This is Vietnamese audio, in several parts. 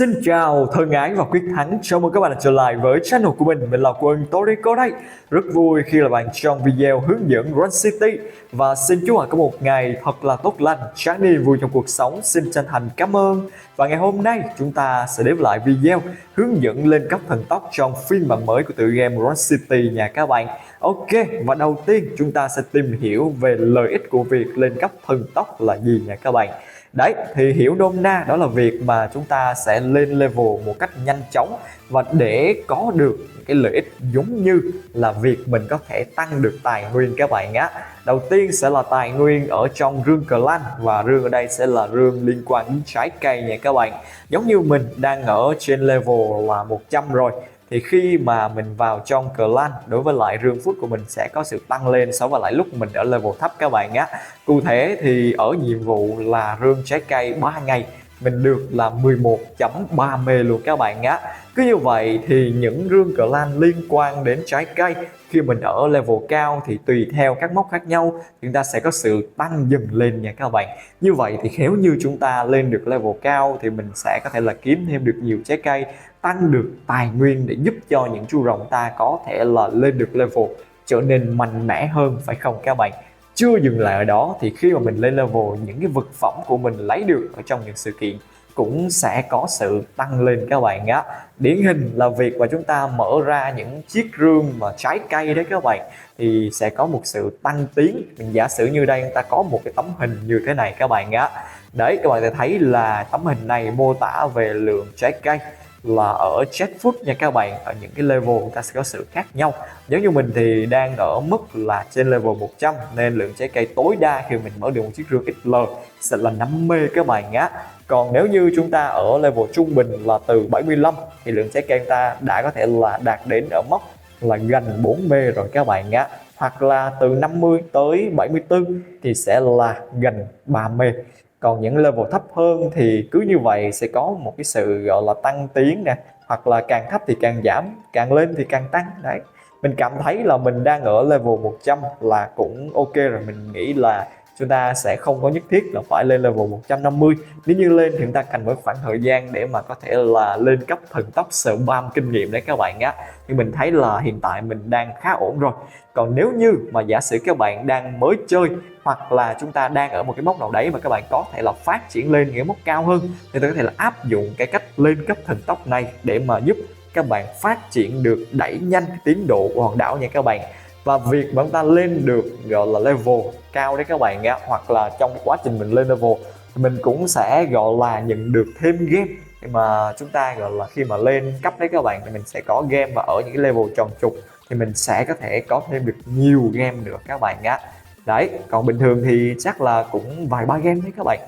Xin chào thân ái và quyết thắng, chào mừng các bạn đã trở lại với channel của mình là Quân Torico đây. Rất vui khi là bạn trong video hướng dẫn Run City. Và xin chúc bạn có một ngày thật là tốt lành, tràn đầy vui trong cuộc sống. Xin chân thành cảm ơn. Và ngày hôm nay chúng ta sẽ đến lại video hướng dẫn lên cấp thần tốc trong phiên bản mới của tựa game Run City nha các bạn. Ok, và đầu tiên chúng ta sẽ tìm hiểu về lợi ích của việc lên cấp thần tốc là gì nha các bạn. Đấy, thì hiểu nôm na đó là việc mà chúng ta sẽ lên level một cách nhanh chóng. Và để có được cái lợi ích giống như là việc mình có thể tăng được tài nguyên các bạn á. Đầu tiên sẽ là tài nguyên ở trong rương clan, và rương ở đây sẽ là rương liên quan đến trái cây nha các bạn. Giống như mình đang ở trên level là 100 rồi, thì khi mà mình vào trong clan, đối với lại rương phút của mình sẽ có sự tăng lên so với lại lúc mình ở level thấp các bạn nhé. Cụ thể thì ở nhiệm vụ là rương trái cây 3 ngày mình được là 11.30 luôn các bạn nhé. Cứ như vậy thì những rương clan liên quan đến trái cây khi mình ở level cao thì tùy theo các mốc khác nhau chúng ta sẽ có sự tăng dần lên nha các bạn. Như vậy thì nếu như chúng ta lên được level cao thì mình sẽ có thể là kiếm thêm được nhiều trái cây, tăng được tài nguyên để giúp cho những chú rồng ta có thể là lên được level trở nên mạnh mẽ hơn, phải không các bạn? Chưa dừng lại ở đó thì khi mà mình lên level, những cái vật phẩm của mình lấy được ở trong những sự kiện cũng sẽ có sự tăng lên các bạn á. Điển hình là việc mà chúng ta mở ra những chiếc rương mà trái cây đấy các bạn, thì sẽ có một sự tăng tiến. Mình giả sử như đây chúng ta có một cái tấm hình như thế này các bạn á. Đấy, các bạn sẽ thấy là tấm hình này mô tả về lượng trái cây là ở Jetfoot nha các bạn. Ở những cái level chúng ta sẽ có sự khác nhau. Giống như mình thì đang ở mức là trên level 100 nên lượng trái cây tối đa khi mình mở được một chiếc rương XL sẽ là 50 các bạn á. Còn nếu như chúng ta ở level trung bình là từ 75 thì lượng trái cây chúng ta đã có thể là đạt đến ở mốc là gần 4B rồi các bạn á. Hoặc là từ 50 tới 74 thì sẽ là gần 3B. Còn những level thấp hơn thì cứ như vậy sẽ có một cái sự gọi là tăng tiến nè, hoặc là càng thấp thì càng giảm, càng lên thì càng tăng. Đấy, mình cảm thấy là mình đang ở level 100 là cũng ok rồi. Mình nghĩ là chúng ta sẽ không có nhất thiết là phải lên level 150. Nếu như lên thì chúng ta cần một khoảng thời gian để mà có thể là lên cấp thần tốc spam kinh nghiệm đấy các bạn á. Nhưng mình thấy là hiện tại mình đang khá ổn rồi. Còn nếu như mà giả sử các bạn đang mới chơi, hoặc là chúng ta đang ở một cái mốc nào đấy mà các bạn có thể là phát triển lên những cái mốc cao hơn, thì tôi có thể là áp dụng cái cách lên cấp thần tốc này để mà giúp các bạn phát triển được, đẩy nhanh cái tiến độ của hòn đảo nha các bạn. Và việc mà chúng ta lên được gọi là level cao đấy các bạn á, hoặc là trong cái quá trình mình lên level thì mình cũng sẽ gọi là nhận được thêm game. Nhưng mà chúng ta gọi là khi mà lên cấp đấy các bạn thì mình sẽ có game, và ở những cái level tròn trục thì mình sẽ có thể có thêm được nhiều game nữa các bạn á. Đấy, còn bình thường thì chắc là cũng vài ba game đấy các bạn.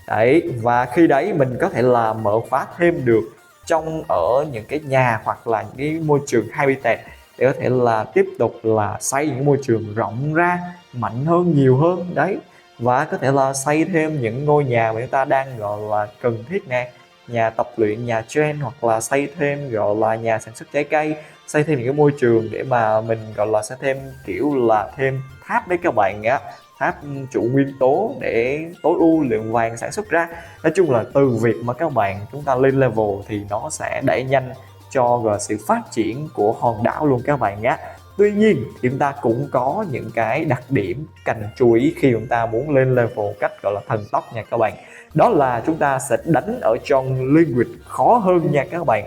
Đấy, và khi đấy mình có thể là mở khóa thêm được trong ở những cái nhà hoặc là những cái môi trường habitat để có thể là tiếp tục là xây những môi trường rộng ra, mạnh hơn, nhiều hơn đấy. Và có thể là xây thêm những ngôi nhà mà chúng ta đang gọi là cần thiết nè, nhà tập luyện, nhà train, hoặc là xây thêm gọi là nhà sản xuất trái cây, xây thêm những cái môi trường để mà mình gọi là sẽ thêm kiểu là thêm tháp đấy các bạn á, tháp trụ nguyên tố để tối ưu lượng vàng sản xuất ra. Nói chung là từ việc mà các bạn chúng ta lên level thì nó sẽ đẩy nhanh cho sự phát triển của hòn đảo luôn các bạn nhé. Tuy nhiên chúng ta cũng có những cái đặc điểm cần chú ý khi chúng ta muốn lên level cách gọi là thần tốc nha các bạn. Đó là chúng ta sẽ đánh ở trong liquid khó hơn nha các bạn.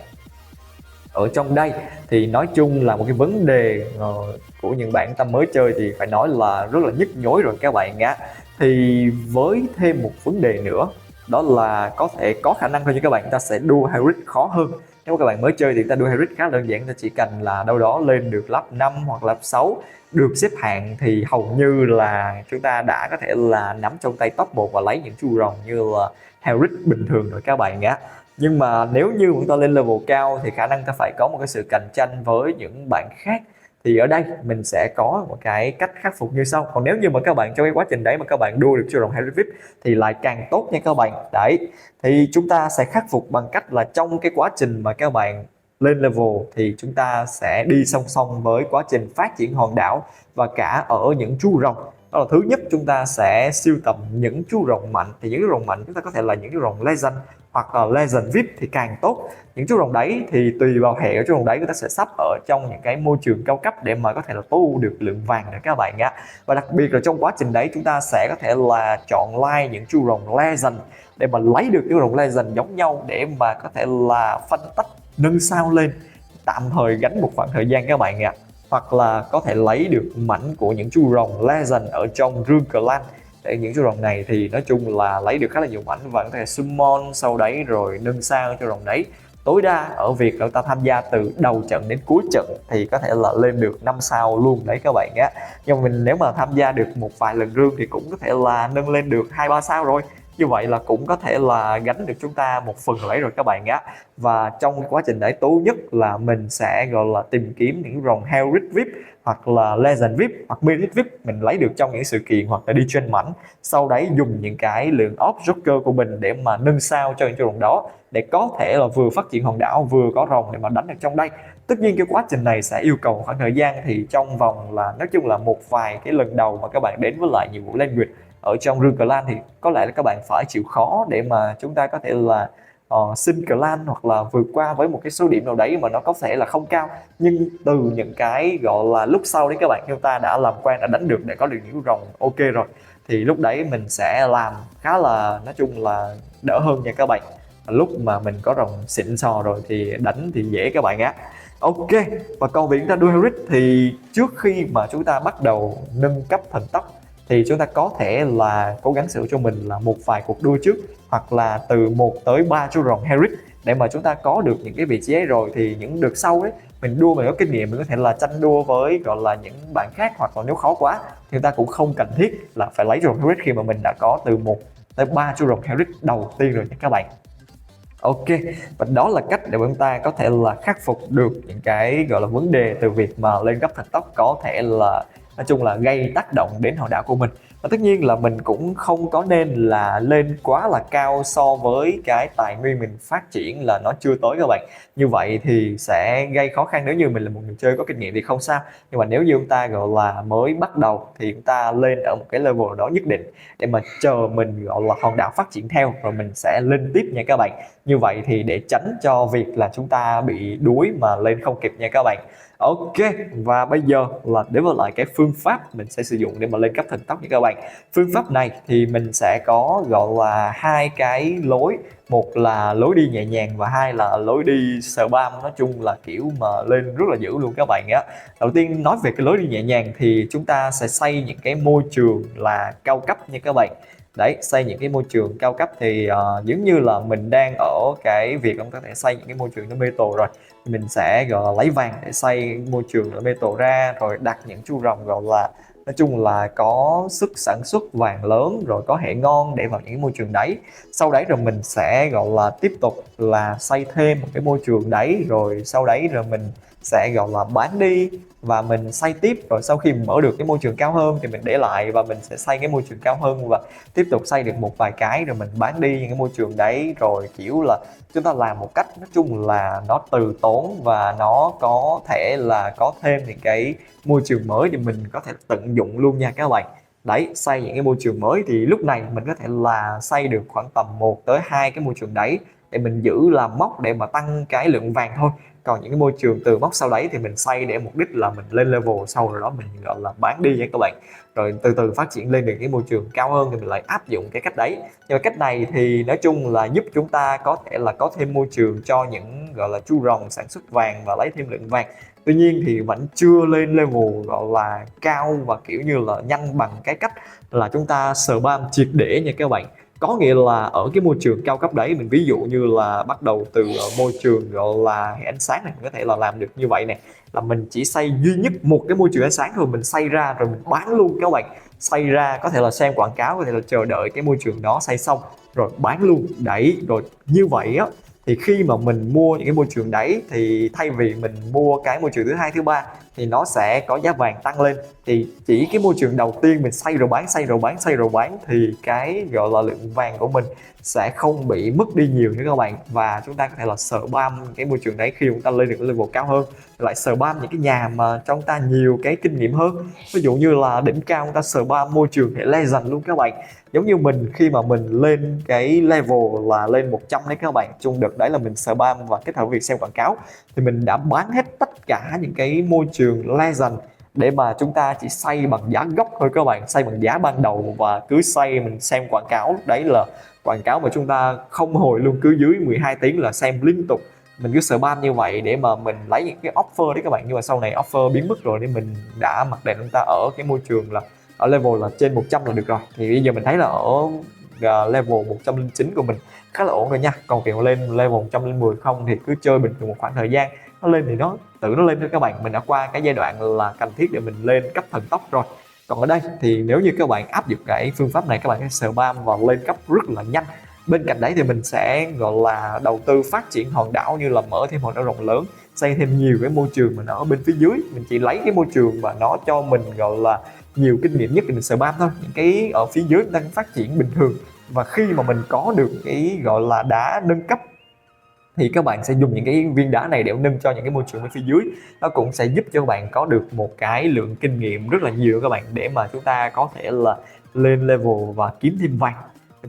Ở trong đây thì nói chung là một cái vấn đề của những bạn ta mới chơi thì phải nói là rất là nhức nhối rồi các bạn nhé. Thì với thêm một vấn đề nữa, đó là có thể có khả năng thôi, như các bạn ta sẽ đua hybrid khó hơn. Nếu mà các bạn mới chơi thì ta đua hybrid khá đơn giản, ta chỉ cần là đâu đó lên được level 5 hoặc level 6 được xếp hạng thì hầu như là chúng ta đã có thể là nắm trong tay top 1 và lấy những chu rồng như là hybrid bình thường rồi các bạn nhé. Nhưng mà nếu như chúng ta lên level cao thì khả năng ta phải có một cái sự cạnh tranh với những bạn khác. Thì ở đây mình sẽ có một cái cách khắc phục như sau. Còn nếu như mà các bạn trong cái quá trình đấy mà các bạn đua được chu rồng Harry VIP thì lại càng tốt nha các bạn. Đấy, thì chúng ta sẽ khắc phục bằng cách là trong cái quá trình mà các bạn lên level thì chúng ta sẽ đi song song với quá trình phát triển hòn đảo và cả ở những chu rồng. Đó là thứ nhất, chúng ta sẽ sưu tầm những chú rồng mạnh. Thì những chú rồng mạnh chúng ta có thể là những chú rồng Legend hoặc là Legend VIP thì càng tốt. Những chú rồng đấy thì tùy vào hệ của chú rồng đấy, người ta sẽ sắp ở trong những cái môi trường cao cấp để mà có thể là tối ưu được lượng vàng để các bạn nhé. Và đặc biệt là trong quá trình đấy chúng ta sẽ có thể là chọn like những chú rồng Legend để mà lấy được chú rồng Legend giống nhau để mà có thể là phân tách nâng sao lên, tạm thời gánh một khoảng thời gian các bạn ạ. Hoặc là có thể lấy được mảnh của những chú rồng Legend ở trong Rune Clan. Để những chú rồng này thì nói chung là lấy được khá là nhiều mảnh và có thể summon sau đấy rồi nâng sao cho rồng đấy. Tối đa ở việc chúng ta tham gia từ đầu trận đến cuối trận thì có thể là lên được 5 sao luôn đấy các bạn nhé. Nhưng mà mình nếu mà tham gia được một vài lần Rune thì cũng có thể là nâng lên được 2-3 sao rồi. Như vậy là cũng có thể là gánh được chúng ta một phần lấy rồi các bạn nhé. Và trong quá trình đấy tốt nhất là mình sẽ gọi là tìm kiếm những rồng Hellric VIP hoặc là Legend VIP hoặc Mythic VIP mình lấy được trong những sự kiện hoặc là đi trên mảnh. Sau đấy dùng những cái lượng off Joker của mình để mà nâng sao cho những rồng đó, để có thể là vừa phát triển hòn đảo vừa có rồng để mà đánh được trong đây. Tất nhiên cái quá trình này sẽ yêu cầu khoảng thời gian, thì trong vòng là nói chung là một vài cái lần đầu mà các bạn đến với lại nhiệm vụ Language ở trong Rune Clan thì có lẽ là các bạn phải chịu khó để mà chúng ta có thể là xin clan hoặc là vượt qua với một cái số điểm nào đấy mà nó có thể là không cao, nhưng từ những cái gọi là lúc sau đấy các bạn, chúng ta đã làm quen, đã đánh được để có được những rồng ok rồi thì lúc đấy mình sẽ làm khá là nói chung là đỡ hơn nha các bạn. Lúc mà mình có rồng xịn sò rồi thì đánh thì dễ các bạn á. Ok, và còn việc chúng ta đua Hellric thì trước khi mà chúng ta bắt đầu nâng cấp thần tốc thì chúng ta có thể là cố gắng sửa cho mình là một vài cuộc đua trước, hoặc là từ 1 tới 3 chú rồng Hellric để mà chúng ta có được những cái vị trí ấy rồi thì những đợt sau đấy mình đua mình có kinh nghiệm, mình có thể là tranh đua với gọi là những bạn khác, hoặc là nếu khó quá thì chúng ta cũng không cần thiết là phải lấy rồng Hellric khi mà mình đã có từ 1 tới 3 chú rồng Hellric đầu tiên rồi nha các bạn. Ok, và đó là cách để chúng ta có thể là khắc phục được những cái gọi là vấn đề từ việc mà lên cấp thần tốc có thể là nói chung là gây tác động đến hòn đảo của mình. Và tất nhiên là mình cũng không có nên là lên quá là cao so với cái tài nguyên mình phát triển là nó chưa tới các bạn. Như vậy thì sẽ gây khó khăn. Nếu như mình là một người chơi có kinh nghiệm thì không sao, nhưng mà nếu như chúng ta gọi là mới bắt đầu thì chúng ta lên ở một cái level đó nhất định để mà chờ mình gọi là hòn đảo phát triển theo rồi mình sẽ lên tiếp nha các bạn. Như vậy thì để tránh cho việc là chúng ta bị đuối mà lên không kịp nha các bạn. Ok, và bây giờ là đến với lại cái phương pháp mình sẽ sử dụng để mà lên cấp thần tốc nha các bạn. Phương pháp này thì mình sẽ có gọi là hai cái lối, một là lối đi nhẹ nhàng và hai là lối đi spam, nói chung là kiểu mà lên rất là dữ luôn các bạn á. Đầu tiên nói về cái lối đi nhẹ nhàng thì chúng ta sẽ xây những cái môi trường là cao cấp nha các bạn. Đấy, xây những cái môi trường cao cấp thì giống như là mình đang ở cái việc chúng ta có thể xây những cái môi trường nó metal rồi, mình sẽ gọi là lấy vàng để xây môi trường ở metal ra, rồi đặt những chú rồng gọi là nói chung là có sức sản xuất vàng lớn rồi có hệ ngon để vào những cái môi trường đấy. Sau đấy rồi mình sẽ gọi là tiếp tục là xây thêm một cái môi trường đấy, rồi sau đấy rồi mình sẽ gọi là bán đi và mình xây tiếp, rồi sau khi mình mở được cái môi trường cao hơn thì mình để lại và mình sẽ xây cái môi trường cao hơn và tiếp tục xây được một vài cái rồi mình bán đi những cái môi trường đấy. Rồi kiểu là chúng ta làm một cách nói chung là nó từ tốn và nó có thể là có thêm những cái môi trường mới thì mình có thể tận dụng luôn nha các bạn. Đấy, xây những cái môi trường mới thì lúc này mình có thể là xây được khoảng tầm 1 tới 2 cái môi trường đấy để mình giữ làm mốc để mà tăng cái lượng vàng thôi. Còn những cái môi trường từ mốc sau đấy thì mình xây để mục đích là mình lên level, sau rồi đó mình gọi là bán đi nha các bạn. Rồi từ từ phát triển lên được cái môi trường cao hơn thì mình lại áp dụng cái cách đấy. Nhưng mà cách này thì nói chung là giúp chúng ta có thể là có thêm môi trường cho những gọi là chu rồng sản xuất vàng và lấy thêm lượng vàng. Tuy nhiên thì vẫn chưa lên level gọi là cao và kiểu như là nhanh bằng cái cách là chúng ta spam triệt để nha các bạn. Có nghĩa là ở cái môi trường cao cấp đấy, mình ví dụ như là bắt đầu từ môi trường gọi là hệ ánh sáng này, mình có thể là làm được như vậy này, là mình chỉ xây duy nhất một cái môi trường ánh sáng thôi, mình xây ra rồi mình bán luôn các bạn. Xây ra có thể là xem quảng cáo, có thể là chờ đợi cái môi trường đó xây xong rồi bán luôn. Đấy, rồi như vậy á thì khi mà mình mua những cái môi trường đấy thì thay vì mình mua cái môi trường thứ hai thứ ba thì nó sẽ có giá vàng tăng lên. Thì chỉ cái môi trường đầu tiên mình xây rồi bán, xây rồi bán, xây rồi bán thì cái gọi là lượng vàng của mình sẽ không bị mất đi nhiều nữa các bạn, và chúng ta có thể là spam cái môi trường đấy khi chúng ta lên được cái level cao hơn, lại spam những cái nhà mà trong ta nhiều cái kinh nghiệm hơn. Ví dụ như là đỉnh cao chúng ta spam môi trường hệ legend luôn các bạn. Giống như mình khi mà mình lên cái level là lên 100 đấy các bạn, chung đợt đấy là mình spam và kết hợp việc xem quảng cáo thì mình đã bán hết tất cả những cái môi trường legend để mà chúng ta chỉ xây bằng giá gốc thôi các bạn, xây bằng giá ban đầu và cứ xây mình xem quảng cáo. Lúc đấy là quảng cáo mà chúng ta không hồi luôn, cứ dưới 12 tiếng là xem liên tục, mình cứ spam như vậy để mà mình lấy những cái offer đấy các bạn. Nhưng mà sau này offer biến mất rồi nên mình đã mặc định chúng ta ở cái môi trường là ở level là trên 100 là được rồi. Thì bây giờ mình thấy là ở level 109 của mình khá là ổn rồi nha. Còn việc lên level 110 không thì cứ chơi bình thường một khoảng thời gian, nó lên thì nó tự nó lên thôi các bạn. Mình đã qua cái giai đoạn là cần thiết để mình lên cấp thần tốc rồi. Còn ở đây thì nếu như các bạn áp dụng cái phương pháp này, các bạn sẽ spam và lên cấp rất là nhanh. Bên cạnh đấy thì mình sẽ gọi là đầu tư phát triển hòn đảo, như là mở thêm hòn đảo rộng lớn, xây thêm nhiều cái môi trường mà nó ở bên phía dưới. Mình chỉ lấy cái môi trường mà nó cho mình gọi là nhiều kinh nghiệm nhất thì mình spam thôi. Những cái ở phía dưới đang phát triển bình thường, và khi mà mình có được cái gọi là đá nâng cấp thì các bạn sẽ dùng những cái viên đá này để nâng cho những cái môi trường bên phía dưới. Nó cũng sẽ giúp cho các bạn có được một cái lượng kinh nghiệm rất là nhiều các bạn, để mà chúng ta có thể là lên level và kiếm thêm vàng.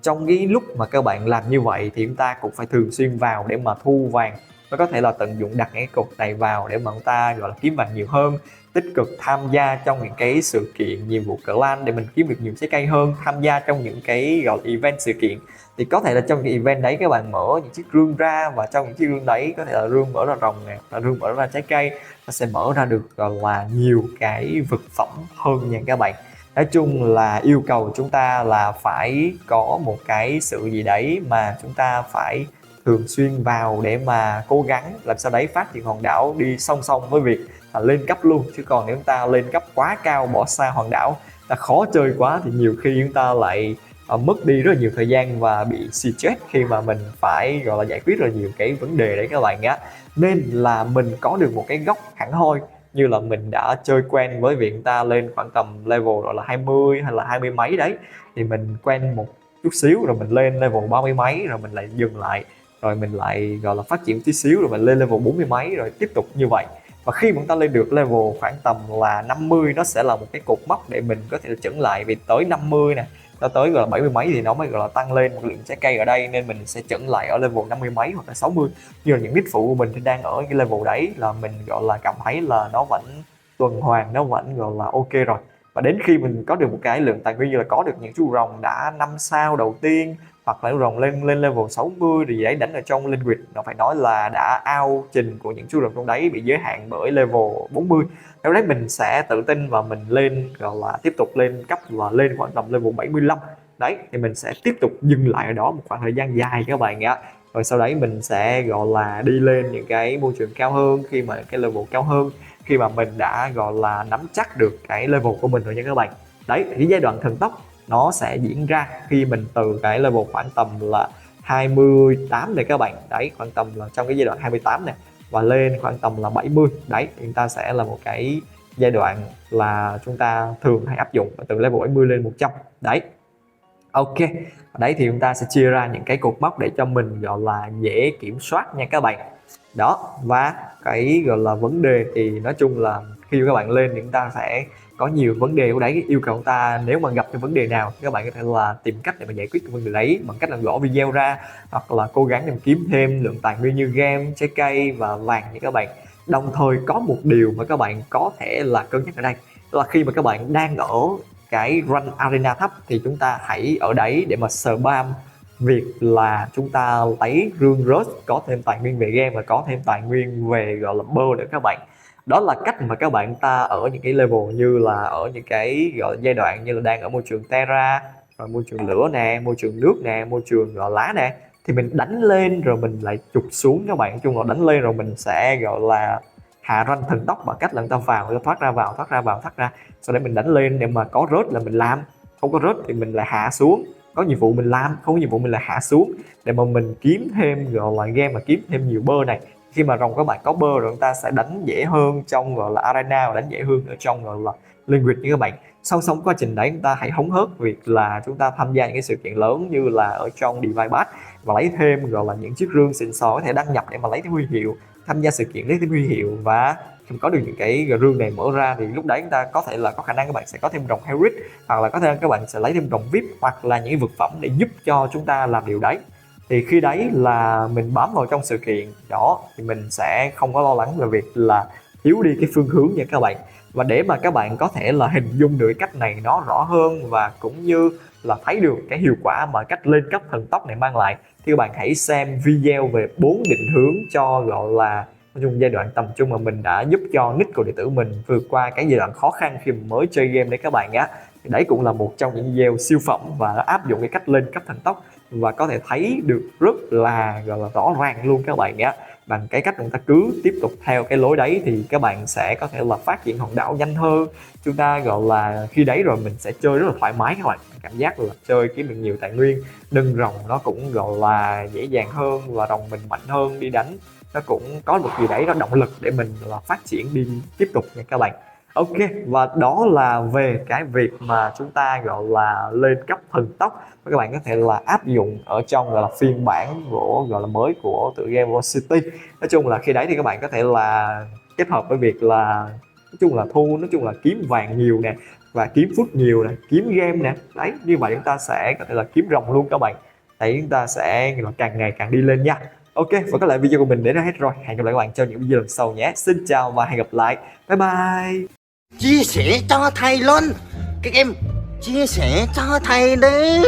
Trong cái lúc mà các bạn làm như vậy thì chúng ta cũng phải thường xuyên vào để mà thu vàng. Nó có thể là tận dụng đặt cái cột này vào để mà chúng ta gọi là kiếm vàng nhiều hơn, tích cực tham gia trong những cái sự kiện nhiệm vụ clan để mình kiếm được nhiều trái cây hơn, tham gia trong những cái gọi là event sự kiện. Thì có thể là trong cái event đấy các bạn mở những chiếc rương ra, và trong những chiếc rương đấy có thể là rương mở ra rồng nè, là rương mở ra trái cây, nó sẽ mở ra được gọi là nhiều cái vật phẩm hơn nha các bạn. Nói chung là yêu cầu chúng ta là phải có một cái sự gì đấy mà chúng ta phải thường xuyên vào để mà cố gắng làm sao đấy phát triển hòn đảo đi song song với việc lên cấp luôn. Chứ còn nếu chúng ta lên cấp quá cao, bỏ xa hòn đảo, ta khó chơi quá thì nhiều khi chúng ta lại mất đi rất là nhiều thời gian và bị stress khi mà mình phải gọi là giải quyết rất là nhiều cái vấn đề đấy các bạn á. Nên là mình có được một cái góc hẳn hoi, như là mình đã chơi quen với việc ta lên khoảng tầm level gọi là 20 hay là 20 mấy đấy, thì mình quen một chút xíu rồi mình lên level 30 mấy rồi mình lại dừng lại, rồi mình lại gọi là phát triển tí xíu rồi mình lên level 40 mấy, rồi tiếp tục như vậy. Và khi mà chúng ta lên được level khoảng tầm là 50, nó sẽ là một cái cột mốc để mình có thể chững lại, vì tới 50 nè, nó tới gọi là 70 mấy thì nó mới gọi là tăng lên một lượng trái cây ở đây, nên mình sẽ chững lại ở level 50 mấy hoặc là 60. Như là những nick phụ của mình thì đang ở cái level đấy là mình gọi là cảm thấy là nó vẫn tuần hoàn, nó vẫn gọi là ok rồi. Và đến khi mình có được một cái lượng tài nguyên, như là có được những chú rồng đã 5 sao đầu tiên, hoặc là rồng lên level 60 thì đấy đánh ở trong linh quyệt, nó phải nói là đã out trình của những chú rồng trong đấy bị giới hạn bởi level 40. Nếu đấy mình sẽ tự tin và mình lên gọi là tiếp tục lên cấp và lên khoảng tầm level 75 đấy, thì mình sẽ tiếp tục dừng lại ở đó một khoảng thời gian dài các bạn ạ. Rồi sau đấy mình sẽ gọi là đi lên những cái môi trường cao hơn, khi mà cái level cao hơn, khi mà mình đã gọi là nắm chắc được cái level của mình rồi nha các bạn. Đấy, thì giai đoạn thần tốc nó sẽ diễn ra khi mình từ cái level khoảng tầm là 28 này các bạn. Đấy, khoảng tầm là trong cái giai đoạn 28 này và lên khoảng tầm là 70. Đấy, chúng ta sẽ là một cái giai đoạn là chúng ta thường hay áp dụng từ level 70 lên 100. Đấy. Ok. Đấy thì chúng ta sẽ chia ra những cái cột mốc để cho mình gọi là dễ kiểm soát nha các bạn. Đó, và cái gọi là vấn đề thì nói chung là khi các bạn lên thì chúng ta sẽ có nhiều vấn đề của đấy, yêu cầu chúng ta nếu mà gặp cái vấn đề nào các bạn có thể là tìm cách để mà giải quyết cái vấn đề đấy bằng cách là gõ video ra, hoặc là cố gắng tìm kiếm thêm lượng tài nguyên như gem, trái cây và vàng nha các bạn. Đồng thời có một điều mà các bạn có thể là cân nhắc ở đây, đó là khi mà các bạn đang ở cái run arena thấp thì chúng ta hãy ở đấy để mà spam việc là chúng ta lấy rương rớt, có thêm tài nguyên về game và có thêm tài nguyên về gọi là bơ để các bạn. Đó là cách mà các bạn ta ở những cái level như là ở những cái gọi là giai đoạn như là đang ở môi trường Terra, rồi môi trường lửa nè, môi trường nước nè, môi trường gọi lá nè, thì mình đánh lên rồi mình lại chụp xuống các bạn. Nói chung là đánh lên rồi mình sẽ gọi là hạ rank thần tốc bằng cách là người ta vào, người ta thoát ra vào, thoát ra vào, thoát ra, sau đấy mình đánh lên, để mà có rớt là mình làm, không có rớt thì mình lại hạ xuống, có nhiệm vụ mình làm, không có nhiệm vụ mình lại hạ xuống, để mà mình kiếm thêm gọi là game mà kiếm thêm nhiều bơ này. Khi mà rồng các bạn có bơ rồi, chúng ta sẽ đánh dễ hơn trong gọi là arena, và đánh dễ hơn ở trong gọi là Liquid như các bạn. Song song quá trình đấy, chúng ta hãy hóng hớt việc là chúng ta tham gia những cái sự kiện lớn như là ở trong Divine Pass, và lấy thêm gọi là những chiếc rương xịn sò có thể đăng nhập để mà lấy thêm huy hiệu, tham gia sự kiện lấy thêm huy hiệu. Và khi có được những cái rương này mở ra thì lúc đấy chúng ta có thể là có khả năng các bạn sẽ có thêm rồng Hellrick, hoặc là có thể các bạn sẽ lấy thêm rồng VIP hoặc là những vực phẩm để giúp cho chúng ta làm điều đấy. Thì khi đấy là mình bám vào trong sự kiện đó thì mình sẽ không có lo lắng về việc là thiếu đi cái phương hướng nha các bạn. Và để mà các bạn có thể là hình dung được cái cách này nó rõ hơn, và cũng như là thấy được cái hiệu quả mà cách lên cấp thần tốc này mang lại, thì các bạn hãy xem video về 4 định hướng cho gọi là nói chung giai đoạn tầm trung mà mình đã giúp cho nick của đệ tử mình vượt qua cái giai đoạn khó khăn khi mới chơi game đấy các bạn á. Thì đấy cũng là một trong những video siêu phẩm và nó áp dụng cái cách lên cấp thần tốc, và có thể thấy được rất là gọi là rõ ràng luôn các bạn nhé. Bằng cái cách chúng ta cứ tiếp tục theo cái lối đấy thì các bạn sẽ có thể là phát triển hòn đảo nhanh hơn. Chúng ta gọi là khi đấy rồi mình sẽ chơi rất là thoải mái các bạn, cảm giác là chơi kiếm được nhiều tài nguyên, nâng rồng nó cũng gọi là dễ dàng hơn, và rồng mình mạnh hơn đi đánh nó cũng có một gì đấy nó động lực để mình là phát triển đi tiếp tục nha các bạn. Ok, và đó là về cái việc mà chúng ta gọi là lên cấp thần tốc, và các bạn có thể là áp dụng ở trong gọi là phiên bản của gọi là mới của tựa game World City. Nói chung là khi đấy thì các bạn có thể là kết hợp với việc là nói chung là nói chung là kiếm vàng nhiều nè, và kiếm phút nhiều nè, kiếm game nè. Đấy, như vậy chúng ta sẽ có thể là kiếm rồng luôn các bạn. Đấy, chúng ta sẽ càng ngày càng đi lên nha. Ok, và có lẽ video của mình đến đây hết rồi. Hẹn gặp lại các bạn trong những video lần sau nhé. Xin chào và hẹn gặp lại. Bye bye. Chia sẻ cho thầy luôn. Các em chia sẻ cho thầy đi.